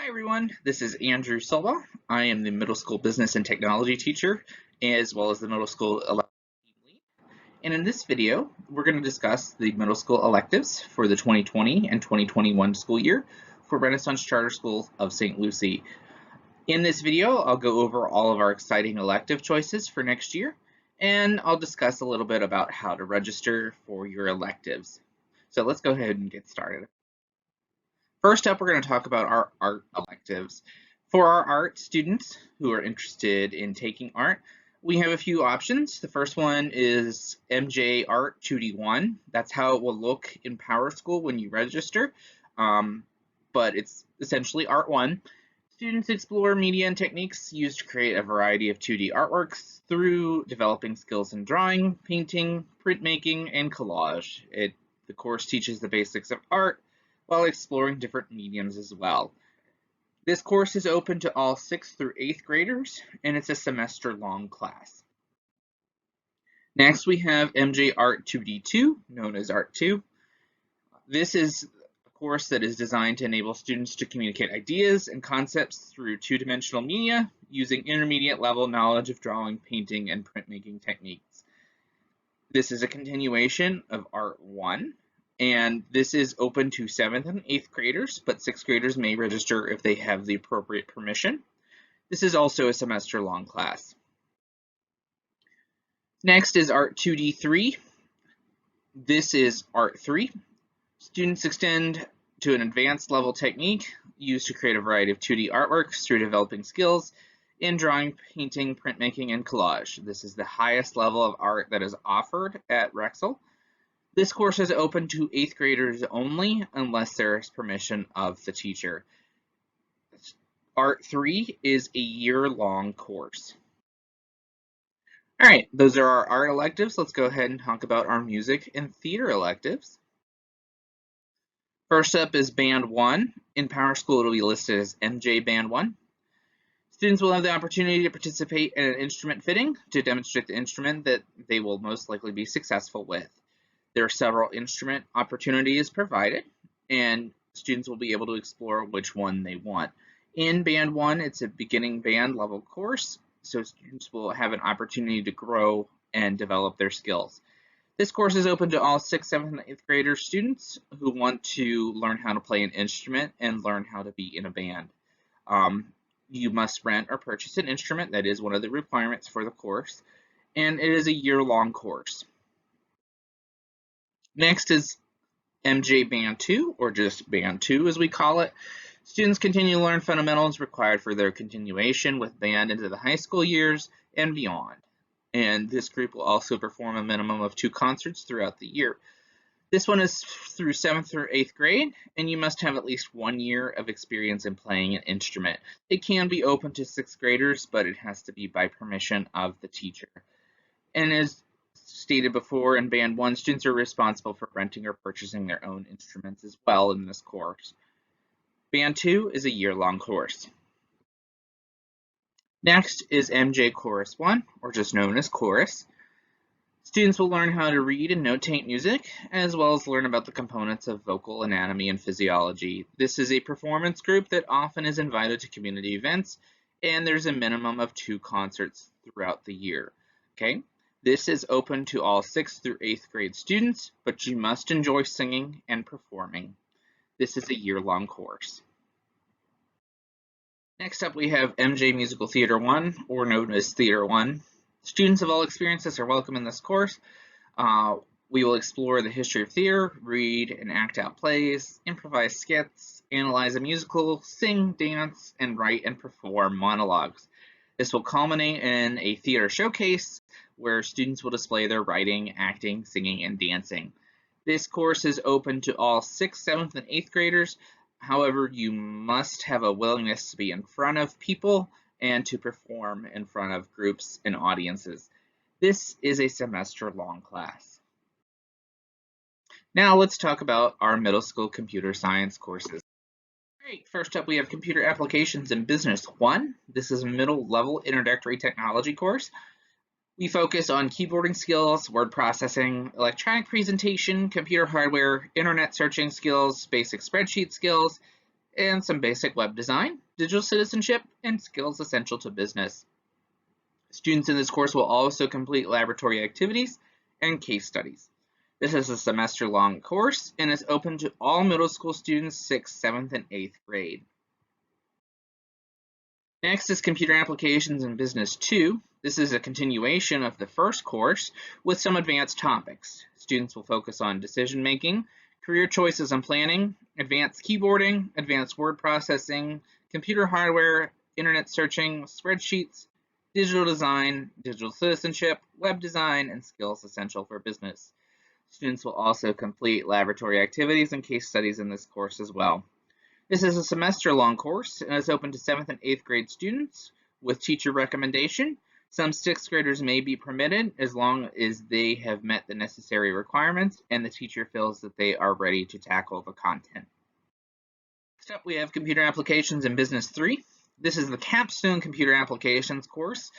Everyone, this is Andrew Silva. I am the middle school business and technology teacher, as well as the middle school elective team lead. And in this video, we're going to discuss the middle school electives for the 2020 and 2021 school year for Renaissance Charter School of St. Lucie. In this video, I'll go over all of our exciting elective choices for next year, and I'll discuss a little bit about how to register for your electives. So let's go ahead and get started. First up, we're going to talk about our art electives. For our art students who are interested in taking art, we have a few options. The first one is MJ Art 2D1. That's how it will look in PowerSchool when you register, but it's essentially Art 1. Students explore media and techniques used to create a variety of 2D artworks through developing skills in drawing, painting, printmaking, and collage. The course teaches the basics of art while exploring different mediums as well. This course is open to all 6th through 8th graders, and it's a semester-long class. Next, we have MJ Art 2D2, known as Art 2. This is a course that is designed to enable students to communicate ideas and concepts through two-dimensional media using intermediate level knowledge of drawing, painting, and printmaking techniques. This is a continuation of Art 1. And this is open to 7th and 8th graders, but 6th graders may register if they have the appropriate permission. This is also a semester-long class. Next is Art 2D3. This is Art 3. Students extend to an advanced level technique used to create a variety of 2D artworks through developing skills in drawing, painting, printmaking, and collage. This is the highest level of art that is offered at Rexel. This course is open to 8th graders only unless there is permission of the teacher. Art 3 is a year-long course. All right, those are our art electives. Let's go ahead and talk about our music and theater electives. First up is Band 1. In PowerSchool, it'll be listed as MJ Band 1. Students will have the opportunity to participate in an instrument fitting to demonstrate the instrument that they will most likely be successful with. There are several instrument opportunities provided, and students will be able to explore which one they want. In Band 1, it's a beginning band level course, so students will have an opportunity to grow and develop their skills. This course is open to all 6th, 7th, and 8th grader students who want to learn how to play an instrument and learn how to be in a band. You must rent or purchase an instrument. That is one of the requirements for the course, and it is a year-long course. Next is MJ Band 2, or just Band 2 as we call it. Students continue to learn fundamentals required for their continuation with band into the high school years and beyond. And this group will also perform a minimum of 2 concerts throughout the year. This one is through 7th through 8th grade, and you must have at least 1 year of experience in playing an instrument. It can be open to 6th graders, but it has to be by permission of the teacher. And as stated before, in Band 1, students are responsible for renting or purchasing their own instruments as well in this course. Band 2 is a year-long course. Next is MJ Chorus 1, or just known as Chorus. Students will learn how to read and notate music, as well as learn about the components of vocal anatomy and physiology. This is a performance group that often is invited to community events, and there's a minimum of 2 concerts throughout the year. Okay? This is open to all 6th through 8th grade students, but you must enjoy singing and performing. This is a year-long course. Next up, we have MJ Musical Theater 1, or known as Theater 1. Students of all experiences are welcome in this course. We will explore the history of theater, read and act out plays, improvise skits, analyze a musical, sing, dance, and write and perform monologues. This will culminate in a theater showcase where students will display their writing, acting, singing, and dancing. This course is open to all 6th, 7th, and 8th graders. However, you must have a willingness to be in front of people and to perform in front of groups and audiences. This is a semester-long class. Now let's talk about our middle school computer science courses. Great. First up, we have Computer Applications in Business 1. This is a middle-level introductory technology course. We focus on keyboarding skills, word processing, electronic presentation, computer hardware, internet searching skills, basic spreadsheet skills, and some basic web design, digital citizenship, and skills essential to business. Students in this course will also complete laboratory activities and case studies. This is a semester-long course and is open to all middle school students 6th, 7th, and 8th grade. Next is Computer Applications in Business 2. This is a continuation of the first course with some advanced topics. Students will focus on decision making, career choices and planning, advanced keyboarding, advanced word processing, computer hardware, internet searching, spreadsheets, digital design, digital citizenship, web design, and skills essential for business. Students will also complete laboratory activities and case studies in this course as well. This is a semester-long course and is open to 7th and 8th grade students with teacher recommendation. Some 6th graders may be permitted as long as they have met the necessary requirements and the teacher feels that they are ready to tackle the content. Next up, we have Computer Applications in Business 3. This is the capstone Computer Applications course.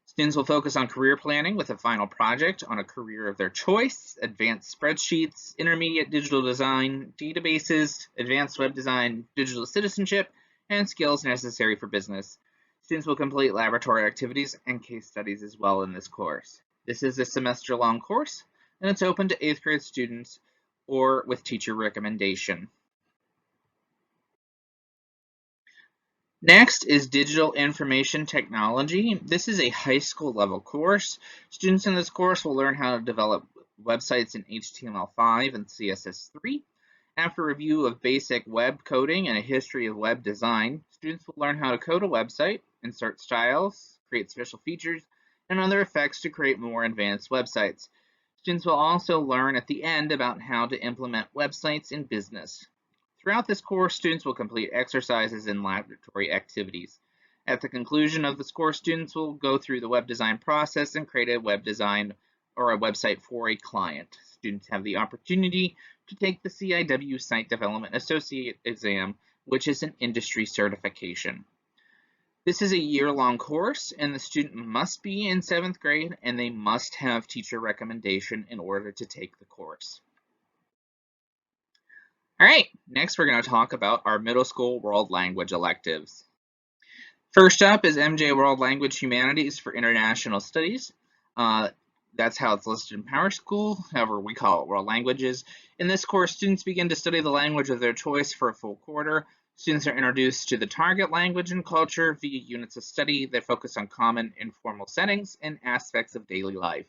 Students will focus on career planning with a final project on a career of their choice, advanced spreadsheets, intermediate digital design, databases, advanced web design, digital citizenship, and skills necessary for business. Students will complete laboratory activities and case studies as well in this course. This is a semester-long course, and it's open to 8th grade students or with teacher recommendation. Next is Digital Information Technology. This is a high school level course. Students in this course will learn how to develop websites in HTML5 and CSS3. After review of basic web coding and a history of web design, students will learn how to code a website, insert styles, create special features, and other effects to create more advanced websites. Students will also learn at the end about how to implement websites in business. Throughout this course, students will complete exercises and laboratory activities. At the conclusion of this course, students will go through the web design process and create a web design or a website for a client. Students have the opportunity to take the CIW Site Development Associate exam, which is an industry certification. This is a year-long course, and the student must be in 7th grade, and they must have teacher recommendation in order to take the course. All right, next we're going to talk about our middle school world language electives. First up is MJ World Language Humanities for International Studies. That's how it's listed in PowerSchool, however we call it World Languages. In this course, students begin to study the language of their choice for a full quarter. Students are introduced to the target language and culture via units of study that focus on common informal settings and aspects of daily life.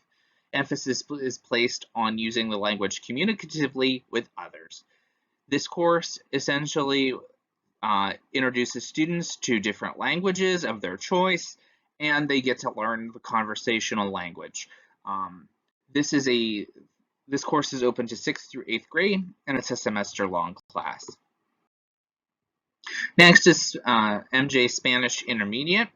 Emphasis is placed on using the language communicatively with others. This course essentially introduces students to different languages of their choice, and they get to learn the conversational language. This course is open to 6th through 8th grade, and it's a semester-long class. Next is MJ Spanish Intermediate.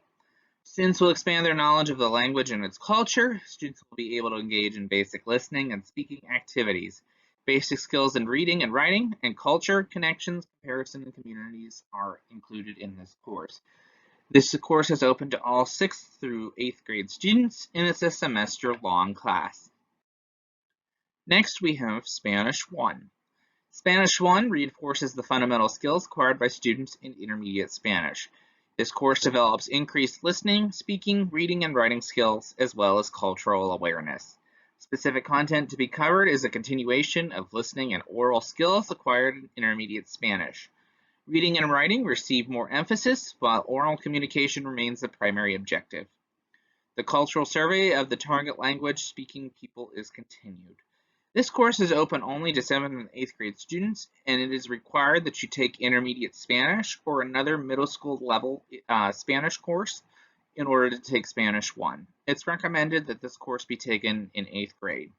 Students will expand their knowledge of the language and its culture. Students will be able to engage in basic listening and speaking activities. Basic skills in reading and writing and culture, connections, comparison, and communities are included in this course. This course is open to all 6th through 8th grade students, and it's a semester-long class. Next, we have Spanish 1. Spanish 1 reinforces the fundamental skills acquired by students in intermediate Spanish. This course develops increased listening, speaking, reading, and writing skills, as well as cultural awareness. Specific content to be covered is a continuation of listening and oral skills acquired in intermediate Spanish. Reading and writing receive more emphasis, while oral communication remains the primary objective. The cultural survey of the target language speaking people is continued. This course is open only to 7th and 8th grade students, and it is required that you take intermediate Spanish or another middle school level Spanish course in order to take Spanish 1. It's recommended that this course be taken in 8th grade.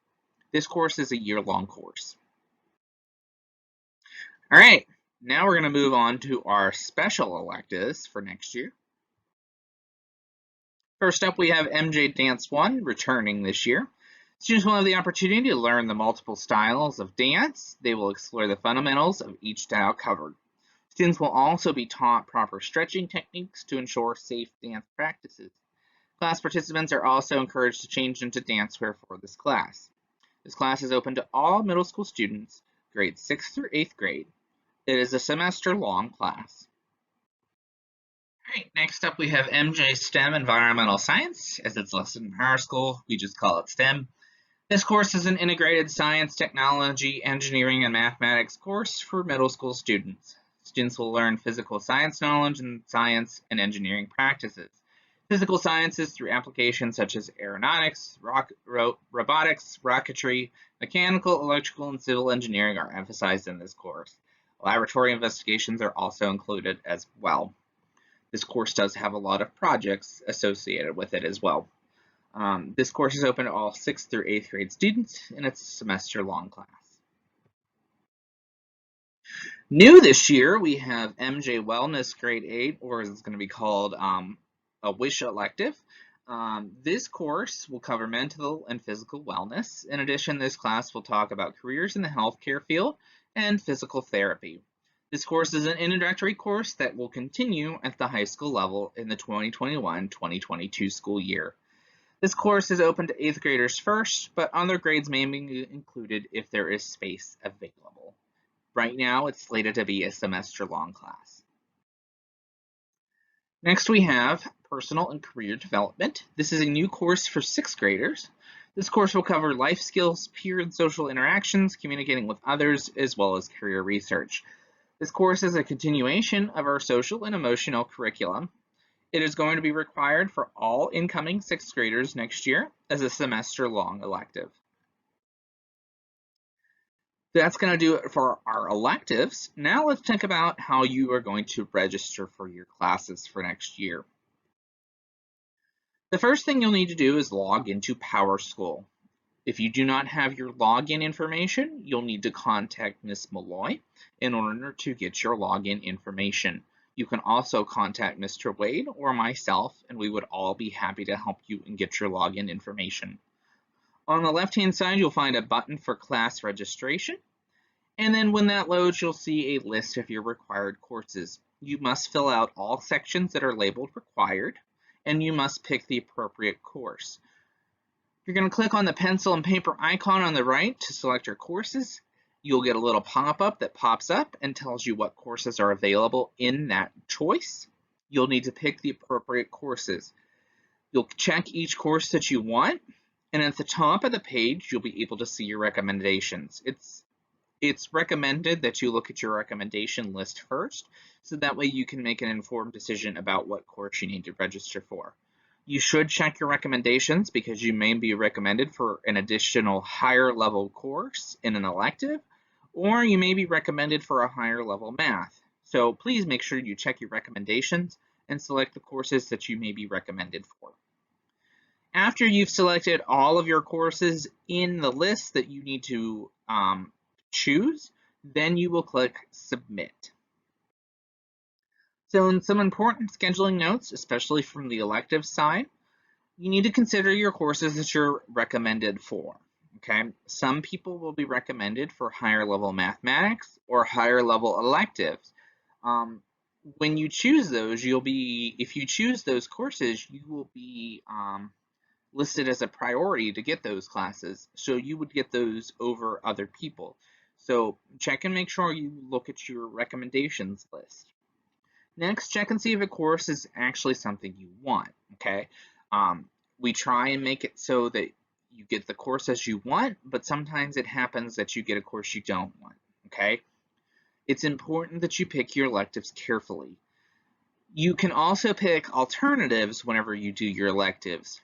This course is a year-long course. All right, now we're going to move on to our special electives for next year. First up, we have MJ Dance 1 returning this year. Students will have the opportunity to learn the multiple styles of dance. They will explore the fundamentals of each style covered. Students will also be taught proper stretching techniques to ensure safe dance practices. Class participants are also encouraged to change into dancewear for this class. This class is open to all middle school students, grades 6th through 8th grade. It is a semester-long class. All right, next up we have MJ STEM Environmental Science. As it's listed in our school, we just call it STEM. This course is an integrated science, technology, engineering, and mathematics course for middle school students. Students will learn physical science knowledge and science and engineering practices. Physical sciences through applications such as aeronautics, robotics, rocketry, mechanical, electrical, and civil engineering are emphasized in this course. Laboratory investigations are also included as well. This course does have a lot of projects associated with it as well. This course is open to all 6th through 8th grade students, and it's a semester-long class. New this year, we have MJ Wellness Grade 8, or as it's going to be called, a WISH elective. This course will cover mental and physical wellness. In addition, this class will talk about careers in the healthcare field and physical therapy. This course is an introductory course that will continue at the high school level in the 2021-2022 school year. This course is open to 8th graders first, but other grades may be included if there is space available. Right now, it's slated to be a semester-long class. Next, we have Personal and Career Development. This is a new course for 6th graders. This course will cover life skills, peer and social interactions, communicating with others, as well as career research. This course is a continuation of our social and emotional curriculum. It is going to be required for all incoming 6th graders next year as a semester-long elective. That's going to do it for our electives. Now let's think about how you are going to register for your classes for next year. The first thing you'll need to do is log into PowerSchool. If you do not have your login information, you'll need to contact Ms. Malloy in order to get your login information. You can also contact Mr. Wade or myself, and we would all be happy to help you and get your login information. On the left-hand side, you'll find a button for class registration. And then when that loads, you'll see a list of your required courses. You must fill out all sections that are labeled required, and you must pick the appropriate course. You're going to click on the pencil and paper icon on the right to select your courses. You'll get a little pop-up that pops up and tells you what courses are available in that choice. You'll need to pick the appropriate courses. You'll check each course that you want, and at the top of the page, you'll be able to see your recommendations. It's recommended that you look at your recommendation list first, so that way you can make an informed decision about what course you need to register for. You should check your recommendations because you may be recommended for an additional higher level course in an elective, or you may be recommended for a higher level math. So please make sure you check your recommendations and select the courses that you may be recommended for. After you've selected all of your courses in the list that you need to choose, then you will click Submit. So in some important scheduling notes, especially from the elective side, you need to consider your courses that you're recommended for. Okay, some people will be recommended for higher level mathematics or higher level electives. When you choose those, if you choose those courses, you will be listed as a priority to get those classes. So you would get those over other people. So check and make sure you look at your recommendations list. Next, check and see if a course is actually something you want, okay? We try and make it so that you get the courses you want, but sometimes it happens that you get a course you don't want, okay? It's important that you pick your electives carefully. You can also pick alternatives whenever you do your electives.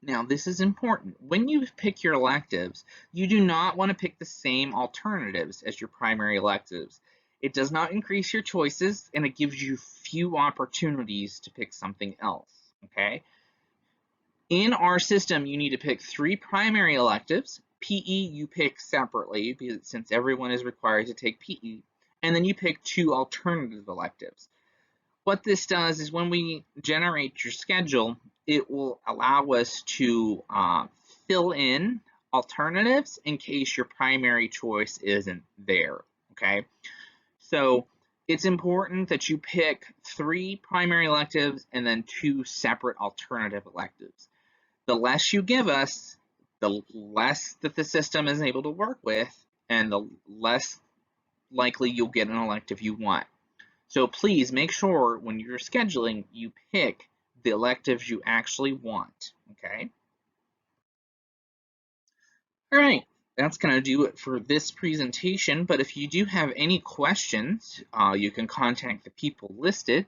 Now, this is important. When you pick your electives, you do not want to pick the same alternatives as your primary electives. It does not increase your choices, and it gives you few opportunities to pick something else, okay? In our system, you need to pick 3 primary electives. PE you pick separately since everyone is required to take PE, and then you pick 2 alternative electives. What this does is when we generate your schedule, it will allow us to fill in alternatives in case your primary choice isn't there, okay? So it's important that you pick 3 primary electives and then 2 separate alternative electives. The less you give us, the less that the system is able to work with, and the less likely you'll get an elective you want. So please make sure when you're scheduling, you pick the electives you actually want, okay? All right, that's going to do it for this presentation, but if you do have any questions, you can contact the people listed.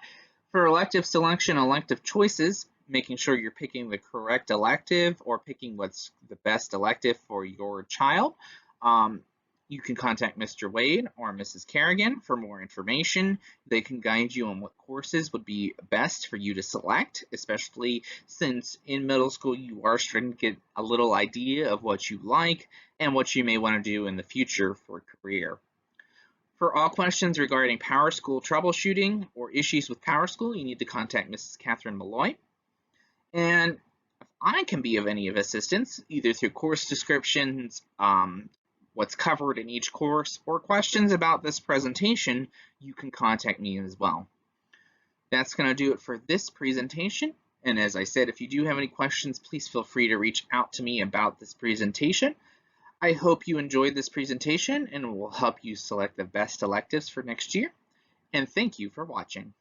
For elective selection, elective choices, making sure you're picking the correct elective or picking what's the best elective for your child. You can contact Mr. Wade or Mrs. Kerrigan for more information. They can guide you on what courses would be best for you to select, especially since in middle school you are starting to get a little idea of what you like and what you may want to do in the future for a career. For all questions regarding PowerSchool troubleshooting or issues with PowerSchool, you need to contact Mrs. Catherine Malloy. And if I can be of any assistance, either through course descriptions, what's covered in each course, or questions about this presentation, you can contact me as well. That's going to do it for this presentation. And as I said, if you do have any questions, please feel free to reach out to me about this presentation. I hope you enjoyed this presentation and it will help you select the best electives for next year. And thank you for watching.